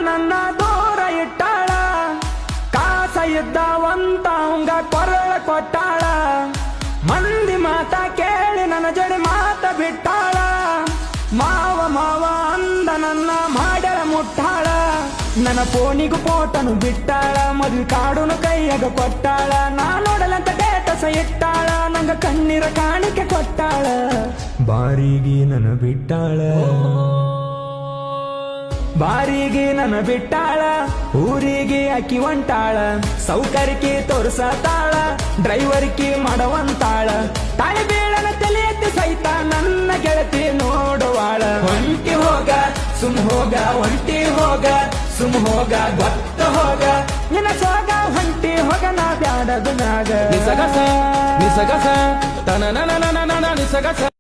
ನನ್ನ ದೂರ ಇಟ್ಟಾಳ, ಕಾಸ ಇದ್ದವಂತ ಅವಂಗ ಕೊರಳ ಕೊಟ್ಟಾಳ, ಮಂದಿ ಮಾತ ಕೇಳಿ ನನ್ನ ಜಡಿ ಮಾತ ಬಿಟ್ಟಾಳ, ಮಾವ ಮಾವ ಅಂದ ನನ್ನ ಮಾಡ್ಯಾಳ ಮುಟ್ಟಾಳ, ನನ್ನ ಫೋನಿಗೂ ಫೋಟನು ಬಿಟ್ಟಾಳ, ಮದ್ವಿ ಕಾಡುನು ಕೈಯಾಗ ಕೊಟ್ಟಾಳ, ನಾ ನೋಡಲಂತ ಡೇಟಸ ಇಟ್ಟಾಳ, ನಂಗ ಕಣ್ಣೀರ ಕಾಣಿಕೆ ಕೊಟ್ಟಾಳ, ಬಾರಿಗೆ ನನ್ನ ಬಿಟ್ಟಾಳ, ಬಾರಿಗೆ ನನ್ನ ಬಿಟ್ಟಾಳ, ಊರಿಗೆ ಅಕ್ಕಿ ಹೊಂಟಾಳ, ಸೌಕರ್ಯಕ್ಕೆ ತೋರ್ಸತಾಳ, ಡ್ರೈವರ್ಕಿ ಮಾಡವಂತಾಳ, ತಾಳಿ ಬೀಳನ ತಲೆ ಎತ್ತಿ ಸಹಿತ ನನ್ನ ಗೆಳತಿ ನೋಡುವಾಳ, ಹೊಂಟಿ ಹೋಗ ಸುಮ್ ಹೋಗ, ಹೊಂಟಿ ಹೋಗ ಸುಮ್ ಹೋಗ, ಗೊತ್ತ ಹೋಗ ನಿನ್ನ ಸೋಗ, ಹೊಂಟಿ ಹೋಗ ನಾ ಬ್ಯಾಡದು ನಾಗ, ನಿಸಗಸ ನಿಸಗಸ ತನ ನಿಸಗಸ.